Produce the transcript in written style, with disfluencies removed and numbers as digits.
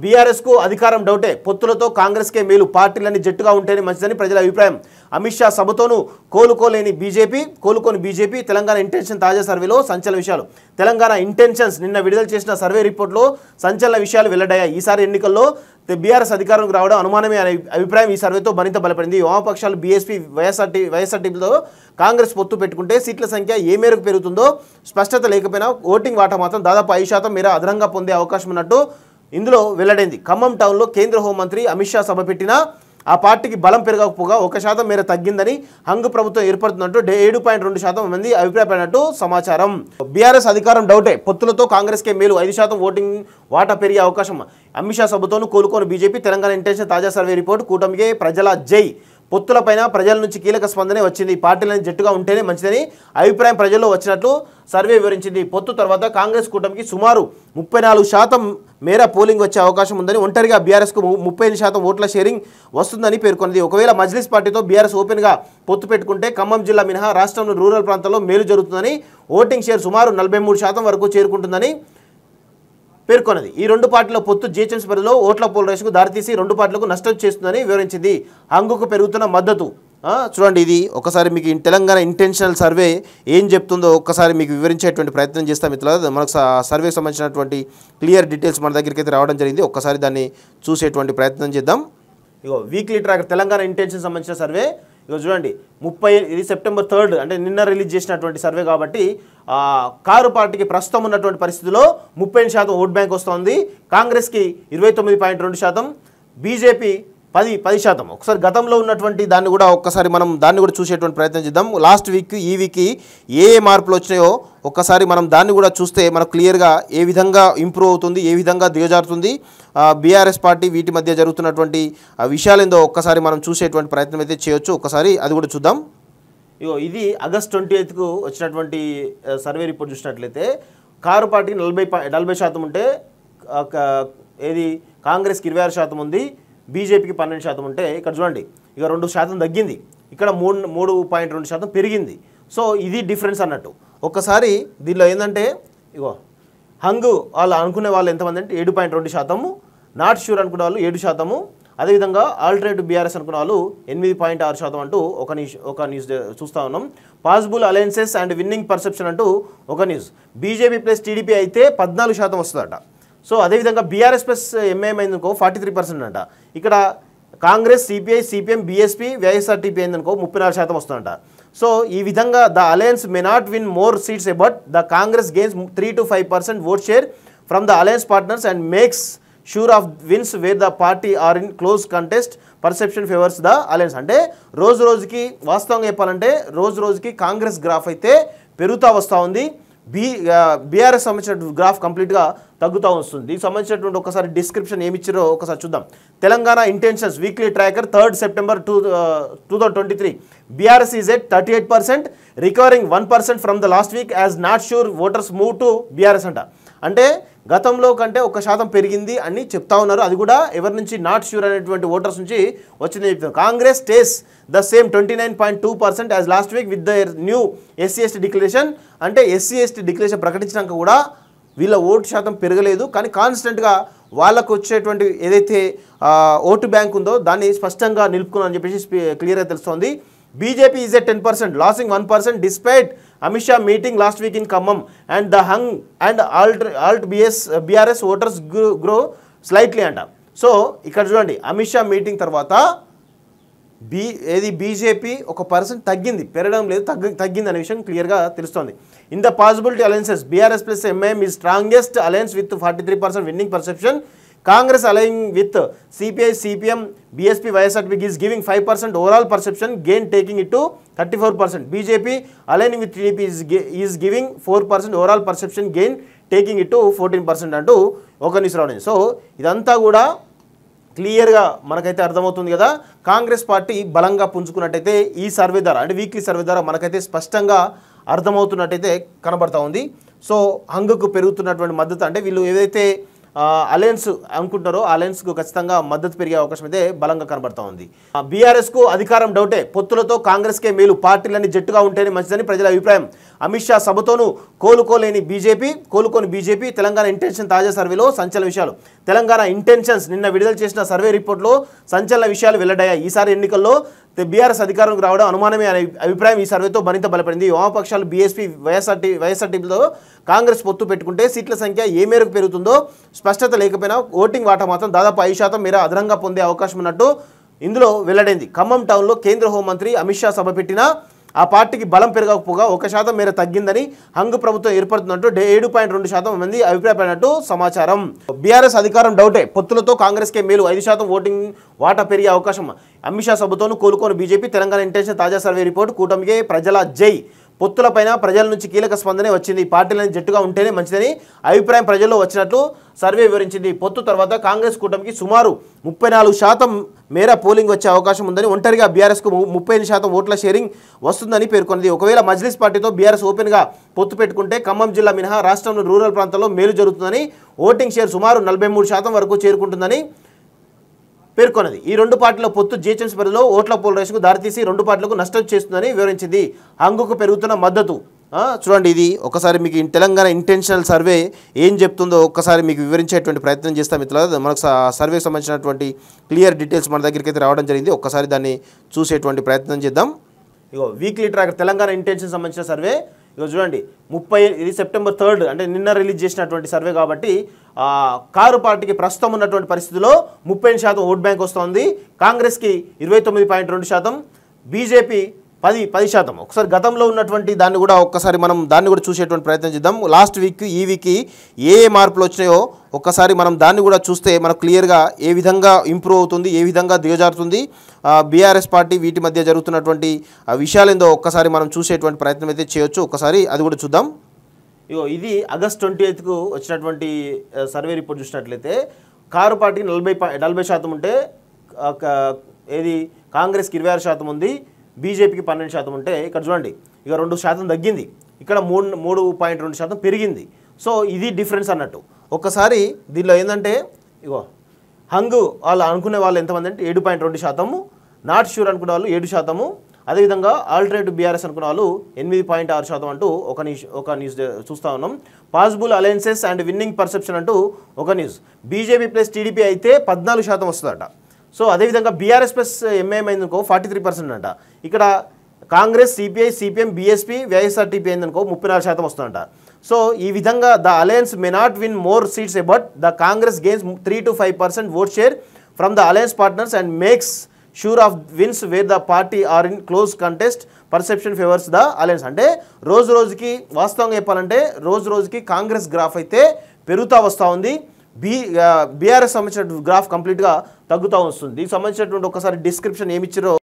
BRS కు అధికారం డౌటే, పొత్తులతో కాంగ్రెస్ కే మేలు, పార్టీలన్నీ జట్టుగా ఉంటేనే మంచిదని ప్రజల అభిప్రాయం. అమిత్ షా సభతోనూ కోలుకోని బీజేపీ. తెలంగాణ ఇంటెన్షన్ తాజా సర్వేలో సంచలన విషయాలు. తెలంగాణ ఇంటెన్షన్స్ నిన్న విడుదల చేసిన సర్వే రిపోర్ట్లో సంచలన విషయాలు వెల్లడయ్యాయి. ఈసారి ఎన్నికల్లో బీఆర్ఎస్ అధికారంలోకి రావడం అనుమానమే అనే అభిప్రాయం ఈ సర్వేతో మరింత బలపడింది. వామపక్షాలు బీఎస్పీ వైఎస్ఆర్టీపీతో కాంగ్రెస్ పొత్తు పెట్టుకుంటే సీట్ల సంఖ్య ఏ మేరకు పెరుగుతుందో స్పష్టత లేకపోయినా ఓటింగ్ వాటా మాత్రం దాదాపు 5% మేర అదనంగా పొందే అవకాశం ఉన్నట్టు ఇందులో వెల్లడైంది. ఖమ్మం టౌన్లో కేంద్ర హోంమంత్రి అమిత్ షా సభ పెట్టినా ఆ పార్టీకి బలం పెరగకపోగా 1% మేర తగ్గిందని, హంగు ప్రభుత్వం ఏర్పడుతున్నట్టు 7.2% మంది అభిప్రాయపడినట్టు సమాచారం. బీఆర్ఎస్ అధికారం డౌటే, పొత్తులతో కాంగ్రెస్కే మేలు, 5% ఓటింగ్ వాటా పెరిగే అవకాశం. అమిత్ షా సభతోనూ కోలుకోని బీజేపీ. తెలంగాణ ఇంటెన్షన్ తాజా సర్వే రిపోర్టు. కూటమికే ప్రజల జై. పొత్తులపైన ప్రజల నుంచి కీలక స్పందనే వచ్చింది. పార్టీలను జట్టుగా ఉంటేనే మంచిదని అభిప్రాయం ప్రజల్లో వచ్చినట్లు సర్వే వివరించింది. పొత్తు తర్వాత కాంగ్రెస్ కూటమికి సుమారు 34% మేర పోలింగ్ వచ్చే అవకాశం ఉందని, ఒంటరిగా బీఆర్ఎస్కు 35% ఓట్ల షేరింగ్ వస్తుందని పేర్కొన్నది. ఒకవేళ మజ్లిస్ పార్టీతో బీఆర్ఎస్ ఓపెన్గా పొత్తు పెట్టుకుంటే ఖమ్మం జిల్లా మినహా రాష్ట్రంలో రూరల్ ప్రాంతాల్లో మేలు జరుగుతుందని, ఓటింగ్ షేర్ సుమారు 43% వరకు చేరుకుంటుందని పేర్కొన్నది. ఈ రెండు పార్టీల పొత్తు జీహెచ్ఎంసీ పరిధిలో ఓట్ల పోల్ రేసుకు దారితీసి రెండు పార్టీలకు నష్టం చేస్తుందని వివరించింది. హంగుకు పెరుగుతున్న మద్దతు చూడండి. ఇది ఒకసారి మీకు తెలంగాణ ఇంటెన్షనల్ సర్వే ఏం చెప్తుందో ఒక్కసారి మీకు వివరించేటువంటి ప్రయత్నం చేస్తాం మిత్రులారా. మనకు సర్వేకి సంబంధించినటువంటి క్లియర్ డీటెయిల్స్ మన దగ్గరికి అయితే రావడం జరిగింది. ఒక్కసారి దాన్ని చూసేటువంటి ప్రయత్నం చేద్దాం. ఇగో వీక్లీ ట్రాకర్ తెలంగాణ ఇంటెన్షన్ సంబంధించిన సర్వే. ఇక చూడండి 30 ఇది సెప్టెంబర్ 3 అంటే నిన్న రిలీజ్ చేసినటువంటి సర్వే కాబట్టి కారు పార్టీకి ప్రస్తుతం ఉన్నటువంటి పరిస్థితిలో 30% ఓట్ బ్యాంక్ వస్తుంది. కాంగ్రెస్కి 29.2%, బీజేపీ 10%. ఒకసారి గతంలో ఉన్నటువంటి దాన్ని కూడా ఒక్కసారి మనం దాన్ని కూడా చూసేటువంటి ప్రయత్నం చేద్దాం. లాస్ట్ వీక్ ఈ వీక్కి ఏ మార్పులు వచ్చినాయో ఒక్కసారి మనం దాన్ని కూడా చూస్తే మనకు క్లియర్గా ఏ విధంగా ఇంప్రూవ్ అవుతుంది, ఏ విధంగా దిగజారుతుంది బీఆర్ఎస్ పార్టీ, వీటి మధ్య జరుగుతున్నటువంటి విషయాలేందో ఒక్కసారి మనం చూసేటువంటి ప్రయత్నం అయితే చేయొచ్చు. ఒకసారి అది కూడా చూద్దాం. ఇగో ఇది ఆగస్ట్ 28కు వచ్చినటువంటి సర్వే రిపోర్ట్ చూసినట్లయితే కారు పార్టీకి 40% ఉంటే ఏది కాంగ్రెస్కి 26% ఉంది, బీజేపీకి 12% ఉంటే ఇక్కడ చూడండి ఇక 2% తగ్గింది, ఇక్కడ 3.2% పెరిగింది. సో ఇది డిఫరెన్స్ అన్నట్టు. ఒక్కసారి దీనిలో ఏంటంటే ఇగో హంగు వాళ్ళు అనుకునే వాళ్ళు ఎంతమంది అంటే 7.2%, నాట్ షూర్ అనుకునే వాళ్ళు 7%, అదేవిధంగా ఆల్టర్నేటివ్ బీఆర్ఎస్ అనుకున్న వాళ్ళు 8.6% అంటూ ఒక న్యూస్ చూస్తూ ఉన్నాం. Possible alliances and winnowing perception అంటూ ఒక న్యూస్. బీజేపీ ప్లస్ టీడీపీ అయితే 14% వస్తుందట. సో అదేవిధంగా బీఆర్ఎస్ ప్లస్ ఎంఐఎం అయిందనుకో 43% అంట. ఇక్కడ Congress, CPI, CPM, BSP, YSRTP అయిందనుకో 34% వస్తుందంట. సో ఈ విధంగా the alliance may not win more seats but the Congress gains 3 to 5% vote share from the alliance partners and makes sure of wins where the party are in close contest perception favours the alliance. అంటే రోజు రోజుకి వాస్తవంగా చెప్పాలంటే రోజు రోజుకి Congress graph అయితే పెరుగుతూ వస్తూ ఉంది, బీఆర్ఎస్ సంబంధించిన గ్రాఫ్ కంప్లీట్గా తగ్గుతూ వస్తుంది. దీనికి సంబంధించినటువంటి ఒకసారి డిస్క్రిప్షన్ ఏమి ఇచ్చారో ఒకసారి చూద్దాం. Telangana intentions weekly tracker 3 September 2023. BRS is at 38%, recovering 1% from the last week as not sure voters move to BRS అంట. అంటే గతంలో కంటే 1% పెరిగింది అని చెప్తా ఉన్నారు. అది కూడా ఎవరి నుంచి నాట్ ష్యూర్ అనేటువంటి ఓటర్స్ నుంచి వచ్చిందని చెప్తున్నారు. Congress stays the same 29.2% as last week with their new SC/ST declaration. అంటే SC/ST డిక్లరేషన్ ప్రకటించినాక కూడా వీళ్ళ ఓటు శాతం పెరగలేదు, కానీ కాన్స్టెంట్గా వాళ్ళకు వచ్చేటువంటి ఏదైతే ఓటు బ్యాంక్ ఉందో దాన్ని స్పష్టంగా నిలుపుకున్నారని చెప్పేసి క్లియర్గా తెలుస్తోంది. BJP is at 10%, losing 1% despite Amit Shah meeting last week in Khammam and the hung and alt BRS voters grow slightly అంట. సో ఇక్కడ చూడండి అమిత్ షా మీటింగ్ తర్వాత బీజేపీ 1% తగ్గింది, పెరగడం లేదు, తగ్గింది అనే విషయం క్లియర్గా తెలుస్తోంది. In the possibility alliances BRS plus MIM is strongest alliance with 43% winning perception. Congress aligning with CPI, CPM, BSP, YSRP is giving 5% overall perception gain, taking it to 34%. BJP aligning with TDP is giving 4% overall perception gain, taking it to 14% అంటూ ఒక news రావడం. So ఇదంతా కూడా క్లియర్గా మనకైతే అర్థమవుతుంది కదా. Congress party బలంగా పుంజుకున్నట్టయితే ఈ సర్వే ద్వారా అంటే వీక్లీ సర్వే ద్వారా మనకైతే స్పష్టంగా అర్థమవుతున్నట్టయితే కనబడతా ఉంది. సో హంగుకు పెరుగుతున్నటువంటి మద్దతు అంటే వీళ్ళు ఏదైతే అలయన్స్ అనుకుంటారో అలయన్స్కు ఖచ్చితంగా మద్దతు పెరిగే అవకాశం అయితే బలంగా కనబడతా ఉంది. బీఆర్ఎస్కు అధికారం డౌటే, పొత్తులతో కాంగ్రెస్కే మేలు, పార్టీలన్నీ జట్టుగా ఉంటేనే మంచిదని ప్రజల అభిప్రాయం. అమిత్ షా సభతోనూ కోలుకోని బీజేపీ తెలంగాణ ఇంటెన్షన్ తాజా సర్వేలో సంచలన విషయాలు. తెలంగాణ ఇంటెన్షన్స్ నిన్న విడుదల చేసిన సర్వే రిపోర్ట్లో సంచలన విషయాలు వెల్లడయ్యాయి. ఈసారి ఎన్నికల్లో బీఆర్ఎస్ అధికారంలోకి రావడం అనుమానమే అనే అభిప్రాయం ఈ సర్వేతో మరింత బలపడింది. వామపక్షాలు బీఎస్పీ వైఎస్ఆర్టీపీతో కాంగ్రెస్ పొత్తు పెట్టుకుంటే సీట్ల సంఖ్య ఏ మేరకు పెరుగుతుందో స్పష్టత లేకపోయినా ఓటింగ్ వాటా మాత్రం దాదాపు 5% మేర అదనంగా పొందే అవకాశం ఉన్నట్టు ఇందులో వెల్లడైంది. ఖమ్మం టౌన్లో కేంద్ర హోంమంత్రి అమిత్ షా సభ పెట్టినా ఆ పార్టీకి బలం పెరగకపోగా 1% మేర తగ్గిందని, హంగ్ ప్రభుత్వం ఏర్పడుతున్నట్టు 7.2% మంది అభిప్రాయపడినట్టు సమాచారం. బీఆర్ఎస్ అధికారం డౌటే, పొత్తులతో కాంగ్రెస్కే మేలు, 5% ఓటింగ్ వాటా పెరిగే అవకాశం. అమిత్ షా సభతోనూ కోలుకోని బీజేపీ తెలంగాణ ఇంటెన్షన్ తాజా సర్వే రిపోర్ట్. కూటమికే ప్రజల జై, పొత్తులపైన ప్రజల నుంచి కీలక స్పందనే వచ్చింది. పార్టీలను జట్టుగా ఉంటేనే మంచిదని అభిప్రాయం ప్రజల్లో వచ్చినట్లు సర్వే వివరించింది. పొత్తు తర్వాత కాంగ్రెస్ కూటమికి సుమారు 34% మేర పోలింగ్ వచ్చే అవకాశం ఉందని, ఒంటరిగా బీఆర్ఎస్కు 35% ఓట్ల షేరింగ్ వస్తుందని పేర్కొన్నది. ఒకవేళ మజ్లిస్ పార్టీతో బీఆర్ఎస్ ఓపెన్గా పొత్తు పెట్టుకుంటే ఖమ్మం జిల్లా మినహా రాష్ట్రంలో రూరల్ ప్రాంతాల్లో మేలు జరుగుతుందని, ఓటింగ్ షేర్ సుమారు 43% వరకు చేరుకుంటుందని పేర్కొన్నది. ఈ రెండు పార్టీల పొత్తు జీహెచ్ఎంసీ పరిధిలో ఓట్ల పోల్ రేసుకు దారితీసి రెండు పార్టీలకు నష్టం చేస్తుందని వివరించింది. హంగుకు పెరుగుతున్న మద్దతు చూడండి. ఇది ఒకసారి మీకు తెలంగాణ ఇంటెన్షనల్ సర్వే ఏం చెప్తుందో ఒక్కసారి మీకు వివరించేటువంటి ప్రయత్నం చేస్తాం మిత్రులారా. మనకు సర్వేకి సంబంధించినటువంటి క్లియర్ డీటెయిల్స్ మన దగ్గరికి అయితే రావడం జరిగింది. ఒక్కసారి దాన్ని చూసేటువంటి ప్రయత్నం చేద్దాం. ఇగో వీక్లీ ట్రాకర్ తెలంగాణ ఇంటెన్షన్ సంబంధించిన సర్వే. ఇగో చూడండి, ఇది సెప్టెంబర్ 3 అంటే నిన్న రిలీజ్ చేసినటువంటి సర్వే కాబట్టి కారు పార్టీకి ప్రస్తుతం ఉన్నటువంటి పరిస్థితిలో 30% ఓట్ బ్యాంక్ వస్తుంది. కాంగ్రెస్కి 29.2%, బీజేపీ 10%. ఒకసారి గతంలో ఉన్నటువంటి దాన్ని కూడా ఒక్కసారి మనం దాన్ని కూడా చూసేటువంటి ప్రయత్నం చేద్దాం. లాస్ట్ వీక్ ఈ వీక్కి ఏ మార్పులు వచ్చినాయో ఒక్కసారి మనం దాన్ని కూడా చూస్తే మనకు క్లియర్గా ఏ విధంగా ఇంప్రూవ్ అవుతుంది, ఏ విధంగా దిగజారుతుంది బీఆర్ఎస్ పార్టీ, వీటి మధ్య జరుగుతున్నటువంటి విషయాలేందో ఒక్కసారి మనం చూసేటువంటి ప్రయత్నం అయితే చేయొచ్చు. ఒక్కసారి అది కూడా చూద్దాం. ఇగో ఇది ఆగస్ట్ 28కు వచ్చినటువంటి సర్వే రిపోర్ట్ చూసినట్లయితే కారు పార్టీకి 40% ఉంటే ఏది కాంగ్రెస్కి 26% ఉంది, బీజేపీకి 12% ఉంటే ఇక్కడ చూడండి ఇక 2% తగ్గింది, ఇక్కడ 3.2% పెరిగింది. సో ఇది డిఫరెన్స్ అన్నట్టు. ఒక్కసారి దీనిలో ఏంటంటే ఇగో హంగు వాళ్ళు అనుకునే వాళ్ళు ఎంతమంది అంటే 7.2%, నాట్ షూర్ అనుకునే వాళ్ళు 7%, అదేవిధంగా ఆల్టర్నేటివ్ బీఆర్ఎస్ అనుకున్న వాళ్ళు 8.6% అంటూ ఒక న్యూస్ చూస్తూ ఉన్నాం. Possible alliances and winnowing perception అంటూ ఒక న్యూస్. బీజేపీ ప్లస్ టీడీపీ అయితే 14% వస్తుందట. సో అదేవిధంగా బీఆర్ఎస్ ప్లస్ ఎంఐఎం అయిందనుకో 43% అంట. ఇక్కడ Congress, CPI, CPM, BSP, YSRTP అయిందనుకో 34% వస్తుందంట. సో ఈ విధంగా the alliance may not win more seats but the Congress gains 3 to 5% vote share from the alliance partners and makes sure of wins where the party are in close contest, perception favours the alliance. అంటే రోజు రోజుకి వాస్తవంగా చెప్పాలంటే రోజు రోజుకి Congress graph అయితే పెరుగుతూ వస్తూ ఉంది, బీఆర్ఎస్ సంబంధించిన గ్రాఫ్ కంప్లీట్గా తగ్గుతూ వస్తుంది. దీనికి సంబంధించినటువంటి ఒకసారి డిస్క్రిప్షన్ ఏమి ఇచ్చారో